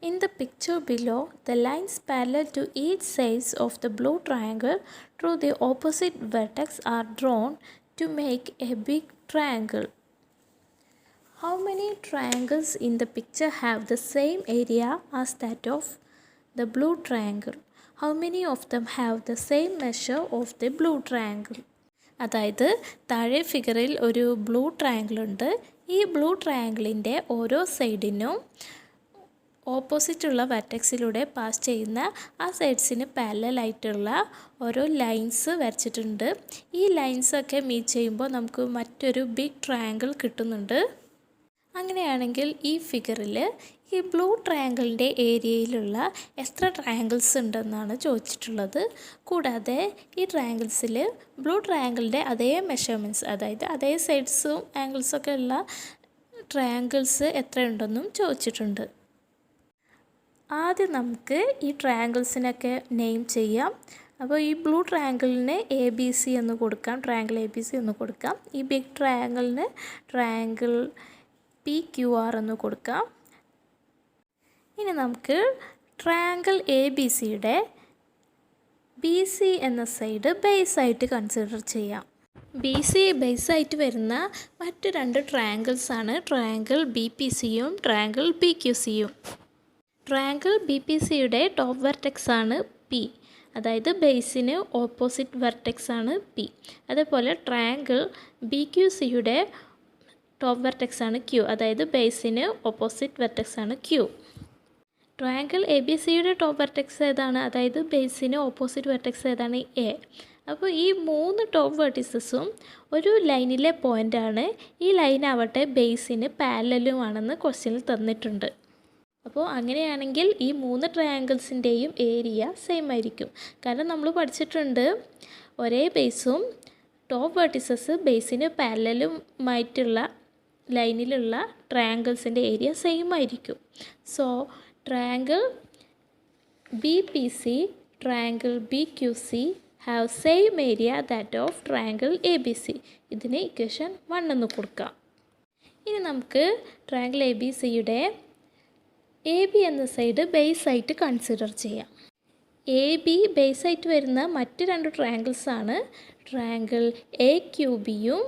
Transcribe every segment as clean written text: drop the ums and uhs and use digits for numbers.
In the picture below, the lines parallel to each sides of the blue triangle through the opposite vertex are drawn to make a big triangle. How many triangles in the picture have the same area as that of the blue triangle? How many of them have the same measure of the blue triangle? അതായത് താഴെ ഫിഗറിൽ ഒരു blue triangle ഉണ്ട്. ഈ blue ട്രയാങ്കിളിൻ്റെ ഓരോ സൈഡിനും ഓപ്പോസിറ്റുള്ള വെർട്ടെക്സിലൂടെ pass ചെയ്യുന്ന ആ സൈഡ്സിന് പാരലലായിട്ടുള്ള ഓരോ ലൈൻസ് വരച്ചിട്ടുണ്ട്. ഈ ലൈൻസൊക്കെ മീറ്റ് ചെയ്യുമ്പോൾ നമുക്ക് മറ്റൊരു ബിഗ് ട്രയാങ്കിൾ കിട്ടുന്നുണ്ട്. അങ്ങനെയാണെങ്കിൽ ഈ ഫിഗറിൽ ഈ ബ്ലൂ ട്രയാങ്കിളിൻ്റെ ഏരിയയിലുള്ള എത്ര ട്രയാങ്കിൾസ് ഉണ്ടെന്നാണ് ചോദിച്ചിട്ടുള്ളത്. കൂടാതെ ഈ ട്രയാങ്കിൾസിൽ ബ്ലൂ ട്രയാങ്കിളിൻ്റെ അതേ മെഷർമെൻറ്റ്സ്, അതായത് അതേ സൈഡ്സും ആംഗിൾസൊക്കെ ഉള്ള ട്രയാങ്കിൾസ് എത്രയുണ്ടെന്നും ചോദിച്ചിട്ടുണ്ട്. ആദ്യം നമുക്ക് ഈ ട്രയാങ്കിൾസിനൊക്കെ നെയിം ചെയ്യാം. അപ്പോൾ ഈ ബ്ലൂ ട്രയാങ്കിളിന് ABC എന്ന് കൊടുക്കാം, ട്രയാങ്കിൾ ABC എന്ന് കൊടുക്കാം. ഈ ബിഗ് ട്രയാങ്കിളിന് ട്രയാങ്കിൾ PQR എന്ന് കൊടുക്കാം. ഇനി നമുക്ക് ട്രയാങ്കിൾ ABCയുടെ BC എന്ന സൈഡ് ബേസായിട്ട് കൺസിഡർ ചെയ്യാം. BC ബേസായിട്ട് വരുന്ന മറ്റ് രണ്ട് ട്രയാങ്കിൾസാണ് ട്രയാങ്കിൾ BPCയും ട്രയാങ്കിൾ PQCയും. ട്രയാങ്കിൾ BPCയുടെ ടോപ്പ് വെർട്ടെക്സ് ആണ് P, അതായത് ബേസിന് ഓപ്പോസിറ്റ് വെർട്ടെക്സ് ആണ് P. അതേപോലെ ട്രയാങ്കിൾ BQCയുടെ ടോപ്പ് വെർട്ടെക്സ് ആണ് Q, അതായത് ബേസിന് ഓപ്പോസിറ്റ് വെർട്ടെക്സ് ആണ് Q. ട്രയാങ്കിൾ ABCയുടെ ടോപ്പ് വെർട്ടെക്സ് ഏതാണ്, അതായത് ബേസിന് ഓപ്പോസിറ്റ് വെർട്ടെക്സ് ഏതാണ്, A. അപ്പോൾ ഈ മൂന്ന് ടോപ്പ് വെർട്ടിസസും ഒരു ലൈനിലെ പോയിൻ്റാണ്. ഈ ലൈനാവട്ടെ ബേസിന് പാരലലുമാണെന്ന് ക്വസ്റ്റ്യനിൽ തന്നിട്ടുണ്ട്. അപ്പോൾ അങ്ങനെയാണെങ്കിൽ ഈ മൂന്ന് ട്രയാങ്കിൾസിൻ്റെയും ഏരിയ സെയിം ആയിരിക്കും. കാരണം നമ്മൾ പഠിച്ചിട്ടുണ്ട് ഒരേ ബേസും ടോപ്പ് വെർട്ടിസസ് ബേസിന് പാരലലുമായിട്ടുള്ള ലൈനിലുള്ള ട്രയാങ്കിൾസിൻ്റെ ഏരിയ സെയിം ആയിരിക്കും. So triangle BPC, triangle BQC have same area that of triangle ABC. ഇതിന് ഇക്വേഷൻ 1 എന്ന് കൊടുക്കാം. ഇനി നമുക്ക് ട്രയാങ്കിൾ ABCയുടെ AB എന്ന സൈഡ് ബേസായിട്ട് കൺസിഡർ ചെയ്യാം. AB ബേസായിട്ട് വരുന്ന മറ്റ് രണ്ട് ട്രയാങ്കിൾസാണ് ട്രയാങ്കിൾ AQBയും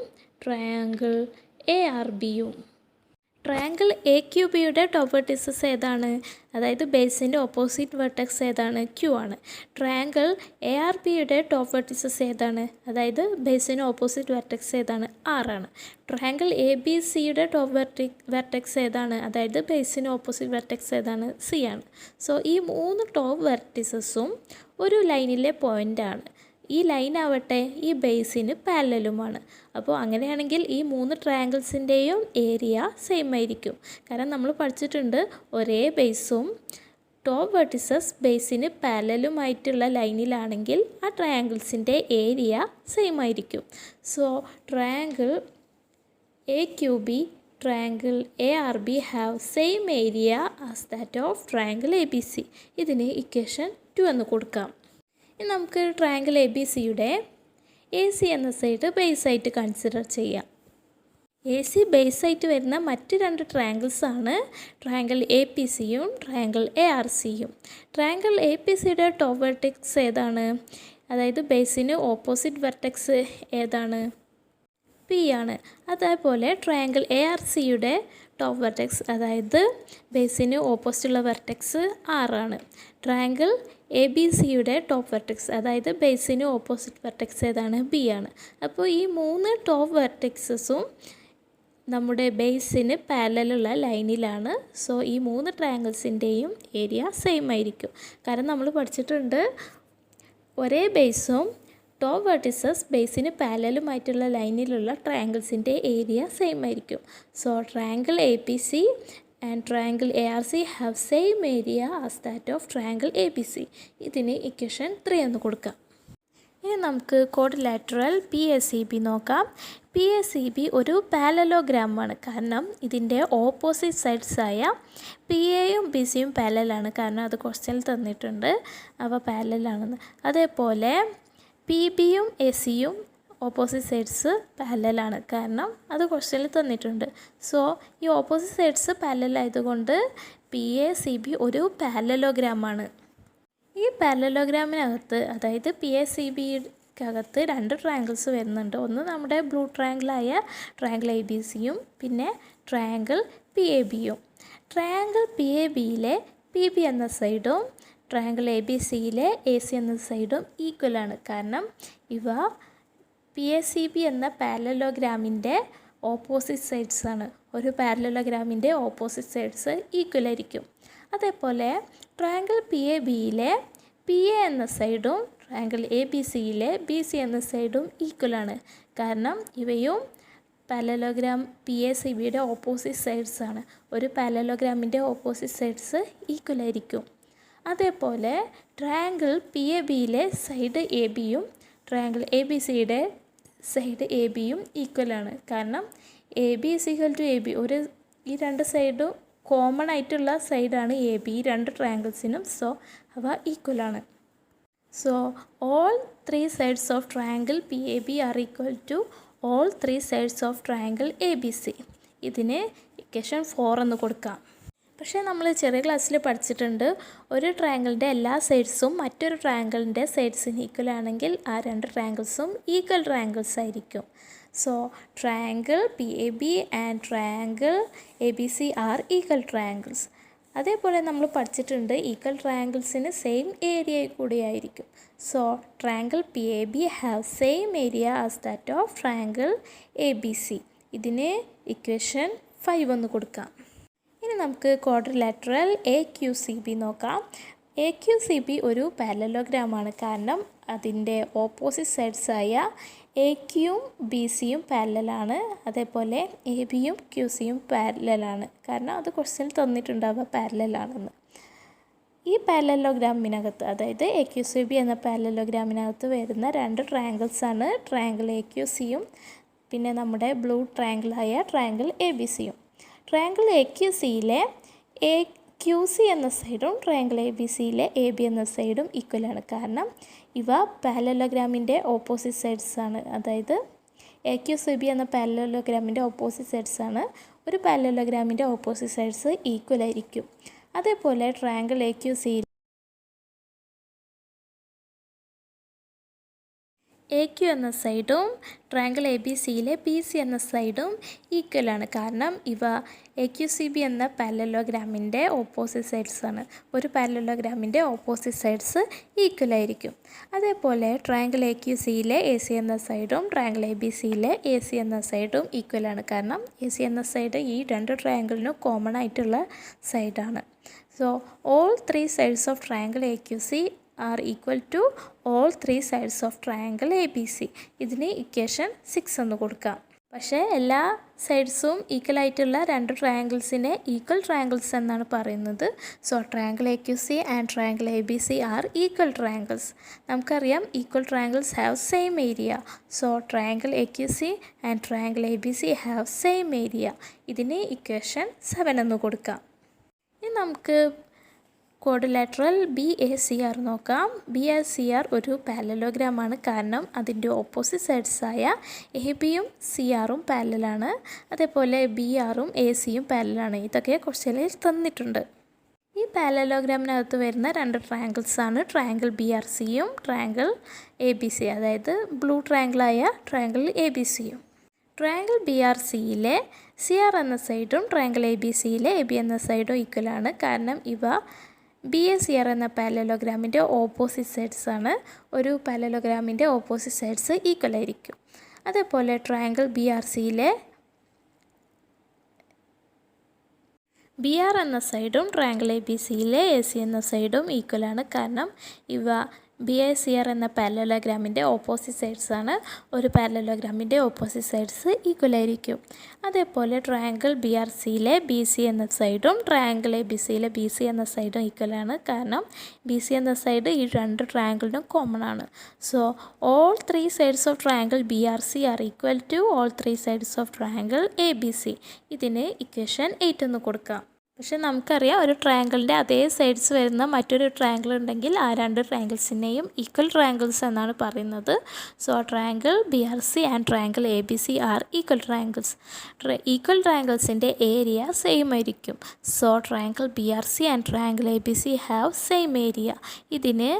ട്രയാങ്കിൾ ARBയും. ട്രയാങ്കിൾ AQBയുടെ ടോപ്പ് വെർട്ടിസസ് ഏതാണ്, അതായത് ബേസിൻ്റെ ഓപ്പോസിറ്റ് വെർട്ടെക്സ് ഏതാണ്, Q ആണ്. ട്രയാങ്കിൾ ARBയുടെ ടോപ്പ് വെർട്ടിസസ് ഏതാണ്, അതായത് ബേസിന് ഓപ്പോസിറ്റ് വെർട്ടെക്സ് ഏതാണ്, R ആണ്. ട്രയാങ്കിൾ ABCയുടെ ടോപ്പ് വെർട്ടെക്സ് ഏതാണ്, അതായത് ബേസിന് ഓപ്പോസിറ്റ് വെർട്ടെക്സ് ഏതാണ്, C ആണ്. സോ ഈ മൂന്ന് ടോപ്പ് വെർട്ടിസസും ഒരു ലൈനിലെ പോയിൻ്റാണ്. ഈ ലൈനാവട്ടെ ഈ ബേസിന് പാരലലുമാണ്. അപ്പോൾ അങ്ങനെയാണെങ്കിൽ ഈ മൂന്ന് ട്രയാങ്കിൾസിൻ്റെയും ഏരിയ സെയിം ആയിരിക്കും. കാരണം നമ്മൾ പഠിച്ചിട്ടുണ്ട് ഒരേ ബേസും ടോപ്പ് വെർട്ടിസസ് ബേസിന് പാരലലുമായിട്ടുള്ള ലൈനിലാണെങ്കിൽ ആ ട്രയാങ്കിൾസിൻ്റെ ഏരിയ സെയിം ആയിരിക്കും. So triangle AQB, triangle ARB have same area as that of triangle ABC. ഇതിന് ഇക്വേഷൻ 2 എന്ന് കൊടുക്കാം. ഇനി നമുക്ക് ട്രയാങ്കിൾ ABCയുടെ AC എന്ന സൈഡ് ബേസായിട്ട് കൺസിഡർ ചെയ്യാം. AC ബേസായിട്ട് വരുന്ന മറ്റ് രണ്ട് ട്രയാങ്കിൾസാണ് ട്രയാങ്കിൾ APCയും ട്രയാങ്കിൾ ARCയും. ട്രയാങ്കിൾ APCയുടെ ടോപ്പ് വെർട്ടെക്സ് ഏതാണ്, അതായത് ബേസിന് ഓപ്പോസിറ്റ് വെർട്ടെക്സ് ഏതാണ്, P ആണ്. അതേപോലെ ട്രയാങ്കിൾ ARCയുടെ ടോപ്പ് വെർട്ടെക്സ്, അതായത് ബേസിന് ഓപ്പോസിറ്റുള്ള വെർട്ടെക്സ് R ആണ്. ട്രയാങ്കിൾ ABCയുടെ ടോപ്പ് വെർട്ടെക്സ്, അതായത് ബേസിന് ഓപ്പോസിറ്റ് വെർട്ടെക്സ് ഏതാണ്, B ആണ്. അപ്പോൾ ഈ മൂന്ന് ടോപ്പ് വെർട്ടെക്സസും നമ്മുടെ ബേസിന് പാരലലുള്ള ലൈനിലാണ്. സോ ഈ മൂന്ന് ട്രയാങ്കിൾസിൻ്റെയും ഏരിയ സെയിം ആയിരിക്കും. കാരണം നമ്മൾ പഠിച്ചിട്ടുണ്ട് ഒരേ ബേസും ടോപ്പ് വെർട്ടിസസ് ബേസിന് പാരലലുമായിട്ടുള്ള ലൈനിലുള്ള ട്രയാങ്കിൾസിൻ്റെ ഏരിയ സെയിം ആയിരിക്കും. So triangle APC and triangle ARC have same area as that of triangle ABC. ഇതിന് ഇക്വേഷൻ 3 എന്ന് കൊടുക്കാം. ഇനി നമുക്ക് ക്വാഡ്രിലാറ്ററൽ PACB നോക്കാം. PACB ഒരു പാരലലോഗ്രാമാണ്. കാരണം ഇതിൻ്റെ ഓപ്പോസിറ്റ് സൈഡ്സായ PAയും BCയും പാരലലാണ്. കാരണം അത് ക്വസ്റ്റ്യനിൽ തന്നിട്ടുണ്ട്, അവ പാരലലാണെന്ന്. അതേപോലെ PBയും ACയും ഓപ്പോസിറ്റ് സൈഡ്സ് പാരലലാണ്. കാരണം അത് ക്വസ്റ്റ്യനിൽ തന്നിട്ടുണ്ട്. സോ ഈ ഓപ്പോസിറ്റ് സൈഡ്സ് പാരലൽ ആയതുകൊണ്ട് PACB ഒരു പാരലലോഗ്രാമാണ്. ഈ പാരലലോഗ്രാമിനകത്ത് അതായത് PACBക്കകത്ത് 2 ട്രയാങ്കിൾസ് വരുന്നുണ്ട്. ഒന്ന് നമ്മുടെ ബ്ലൂ ട്രയാങ്കിളായ ട്രയാങ്കിൾ ABCയും പിന്നെ ട്രയാങ്കിൾ PABയും. ട്രയാങ്കിൾ PABയിലെ PB എന്ന സൈഡും ട്രയാങ്കിൾ ABCയിലെ AC എന്ന സൈഡും ഈക്വലാണ്. കാരണം ഇവ PACB എന്ന പാരലലോഗ്രാമിൻ്റെ ഓപ്പോസിറ്റ് സൈഡ്സ് ആണ്. ഒരു പാരലലോഗ്രാമിൻ്റെ ഓപ്പോസിറ്റ് സൈഡ്സ് ഈക്വൽ ആയിരിക്കും. അതേപോലെ ട്രയാങ്കിൾ PABയിലെ PA എന്ന സൈഡും ട്രയാങ്കിൾ ABCയിലെ BC എന്ന സൈഡും ഈക്വലാണ്. കാരണം ഇവയും പാരലലോഗ്രാം PACBയുടെ ഓപ്പോസിറ്റ് സൈഡ്സ് ആണ്. ഒരു പാരലലോഗ്രാമിൻ്റെ ഓപ്പോസിറ്റ് സൈഡ്സ് ഈക്വൽ ആയിരിക്കും. അതേപോലെ ട്രയാങ്കിൾ PABയിലെ സൈഡ് ABയും ട്രയാങ്കിൾ ABCയുടെ സൈഡ് ABയും ഈക്വലാണ്. കാരണം AB = AB, ഈ 2 സൈഡും കോമൺ ആയിട്ടുള്ള സൈഡാണ് AB ഈ 2 ട്രയാങ്കിൾസിനും. സോ അവ ഈക്വലാണ്. So all 3 sides of triangle PAB are equal to all 3 sides of triangle ABC. ഇതിന് ഇക്വേഷൻ 4 എന്ന് കൊടുക്കാം. പക്ഷേ നമ്മൾ ചെറിയ ക്ലാസ്സിൽ പഠിച്ചിട്ടുണ്ട്, ഒരു ട്രയാങ്കിളിൻ്റെ എല്ലാ സൈഡ്സും മറ്റൊരു ട്രയാങ്കിളിൻ്റെ സൈഡ്സിന് ഈക്വൽ ആണെങ്കിൽ ആ 2 ട്രയാങ്കിൾസും ഈക്വൽ ട്രയാങ്കിൾസ് ആയിരിക്കും. So triangle PAB and triangle ABC are equal triangles. അതേപോലെ നമ്മൾ പഠിച്ചിട്ടുണ്ട് ഈക്വൽ ട്രയാങ്കിൾസിന് സെയിം ഏരിയ കൂടിയായിരിക്കും. So triangle PAB have same area as that of triangle ABC. ഇതിന് ഇക്വേഷൻ 5 ഒന്ന് കൊടുക്കാം. ഇനി നമുക്ക് ക്വാഡ്രിലാറ്ററൽ AQCB നോക്കാം. AQCB ഒരു പാരലലോഗ്രാമാണ്. കാരണം അതിൻ്റെ ഓപ്പോസിറ്റ് സൈഡ്സായ AQയും BCയും പാരലലാണ്. അതേപോലെ ABയും QCയും പാരലലാണ്. കാരണം അത് ക്വസ്റ്റ്യൻ തന്നിട്ടുണ്ടാവുക പാരലലാണെന്ന്. ഈ പാരലലോഗ്രാമിനകത്ത് അതായത് AQCB എന്ന പാരലലോഗ്രാമിനകത്ത് വരുന്ന 2 ട്രയാങ്കിൾസാണ് ട്രയാങ്കിൾ AQCയും പിന്നെ നമ്മുടെ ബ്ലൂ ട്രയാങ്കിളായ ട്രയാങ്കിൾ ABCയും. ട്രയാങ്കിൾ AQCയിലെ AQC എന്ന സൈഡും ട്രയാങ്കിൾ ABCയിലെ AB എന്ന സൈഡും ഈക്വലാണ്. കാരണം ഇവ പാരലലോഗ്രാമിൻ്റെ ഓപ്പോസിറ്റ് സൈഡ്സാണ്. അതായത് AQCB എന്ന പാരലലോഗ്രാമിൻ്റെ ഓപ്പോസിറ്റ് സൈഡ്സാണ്. ഒരു പാരലലോഗ്രാമിൻ്റെ ഓപ്പോസിറ്റ് സൈഡ്സ് ഈക്വൽ ആയിരിക്കും. അതേപോലെ ട്രയാങ്കിൾ AQCയിൽ AQ എന്ന സൈഡും ട്രയാങ്കിൾ ABCയിലെ BC എന്ന സൈഡും ഈക്വലാണ്. കാരണം ഇവ AQCB എന്ന പാരലലോഗ്രാമിൻ്റെ ഓപ്പോസിറ്റ് സൈഡ്സാണ്. ഒരു പാരലലോഗ്രാമിൻ്റെ ഓപ്പോസിറ്റ് സൈഡ്സ് ഈക്വൽ ആയിരിക്കും. അതേപോലെ ട്രയാങ്കിൾ AQCയിലെ AC എന്ന സൈഡും ട്രയാങ്കിൾ ABCയിലെ AC എന്ന സൈഡും ഈക്വലാണ്. കാരണം AC എന്ന സൈഡ് ഈ 2 ട്രയാങ്കിളിനും കോമൺ ആയിട്ടുള്ള സൈഡാണ്. So all 3 sides of triangle AQC are equal to all 3 sides of triangle ABC. ഇതിന് ഇക്വേഷൻ 6 എന്ന് കൊടുക്കാം. പക്ഷേ എല്ലാ സൈഡ്സും ഈക്വൽ ആയിട്ടുള്ള 2 ട്രയാങ്കിൾസിനെ ഈക്വൽ ട്രയാങ്കിൾസ് എന്നാണ് പറയുന്നത്. So triangle AQC and triangle ABC are equal triangles. നമുക്കറിയാം equal triangles have same area. So triangle AQC and triangle ABC have same area. ഇതിന് ഇക്വേഷൻ 7 എന്ന് കൊടുക്കാം. ഇനി നമുക്ക് ക്വാഡ്രിലാറ്ററൽ BACR നോക്കാം. BACR ഒരു പാരലലോഗ്രാമാണ്. കാരണം അതിൻ്റെ ഓപ്പോസിറ്റ് സൈഡ്സായ ABയും CRും പാരലലാണ്. അതേപോലെ BRും ACയും പാരലലാണ്. ഇതൊക്കെ ക്വസ്റ്റ്യനിൽ തന്നിട്ടുണ്ട്. ഈ പാരലലോഗ്രാമിനകത്ത് വരുന്ന 2 ട്രയാങ്കിൾസാണ് ട്രയാങ്കിൾ BRCയും ട്രയാങ്കിൾ ABC, അതായത് ബ്ലൂ ട്രയാങ്കിളായ ട്രയാങ്കിൾ ABCയും. ട്രയാങ്കിൾ BRCയിലെ CR എന്ന സൈഡും ട്രയാങ്കിൾ ABCയിലെ AB എന്ന സൈഡും ഈക്വലാണ്. കാരണം ഇവ BACR എന്ന പാരലലോഗ്രാമിൻ്റെ ഓപ്പോസിറ്റ് സൈഡ്സാണ്. ഒരു പാരലലോഗ്രാമിൻ്റെ ഓപ്പോസിറ്റ് സൈഡ്സ് ഈക്വൽ ആയിരിക്കും. അതേപോലെ ട്രയാങ്കിൾ BRCയിലെ BR എന്ന സൈഡും ട്രയാങ്കിൾ ABCയിലെ AC എന്ന സൈഡും ഈക്വലാണ്. കാരണം ഇവ BACR എന്ന പാരലലോഗ്രാമിൻ്റെ ഓപ്പോസിറ്റ് സൈഡ്സാണ്. ഒരു പാരലലോഗ്രാമിൻ്റെ ഓപ്പോസിറ്റ് സൈഡ്സ് ഈക്വൽ ആയിരിക്കും. അതേപോലെ ട്രയാങ്കിൾ BRCയിലെ BC എന്ന സൈഡും ട്രയാങ്കിൾ ABCയിലെ BC എന്ന സൈഡും ഈക്വലാണ്. കാരണം BC എന്ന സൈഡ് ഈ 2 ട്രയാങ്കിളിനും കോമൺ ആണ്. So all 3 sides of triangle BRC are equal to all 3 sides of triangle ABC. ഇതിന് ഇക്വേഷൻ 8 എന്ന് കൊടുക്കാം. പക്ഷെ നമുക്കറിയാം ഒരു ട്രയാങ്കിളിൻ്റെ അതേ സൈഡ്സ് വരുന്ന മറ്റൊരു ട്രയാങ്കിൾ ഉണ്ടെങ്കിൽ ആ രണ്ട് ട്രയാങ്കിൾസിനെയും ഈക്വൽ ട്രയാങ്കിൾസ് എന്നാണ് പറയുന്നത്. So triangle BRC and triangle ABC are equal triangles. Equal ട്രയാങ്കിൾസിൻ്റെ ഏരിയ സെയിം ആയിരിക്കും. So triangle BRC and triangle ABC have same area. ഇതിന്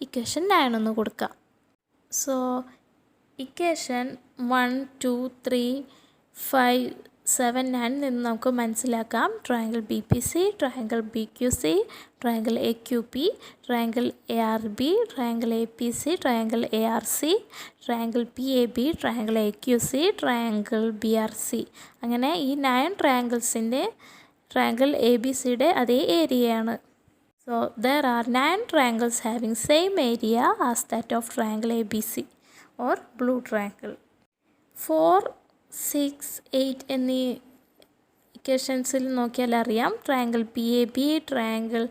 ഇക്വേഷൻ 9 ഒന്ന് കൊടുക്കാം. സോ ഇക്വേഷൻ 1, 2, 3, 5, 7, 9 നിന്ന് നമുക്ക് മനസ്സിലാക്കാം triangle BPC, triangle BQC, triangle AQP, triangle ARB, triangle APC, triangle ARC, triangle PAB, triangle AQC, triangle BRC. അങ്ങനെ ഈ 9 ട്രയാങ്കിൾസിൻ്റെ triangle ABCയുടെ അതേ ഏരിയയാണ്. So there are 9 triangles having same area as that of triangle ABC or blue triangle. 4, 6, 8 എന്നീ ഇക്വേഷൻസിൽ നോക്കിയാൽ അറിയാം triangle PAB, triangle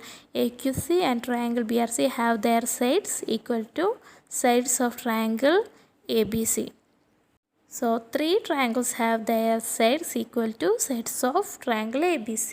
AQC and triangle BRC have their sides equal two sides of triangle ABC. So 3 triangles have their sides equal to sides of triangle ABC.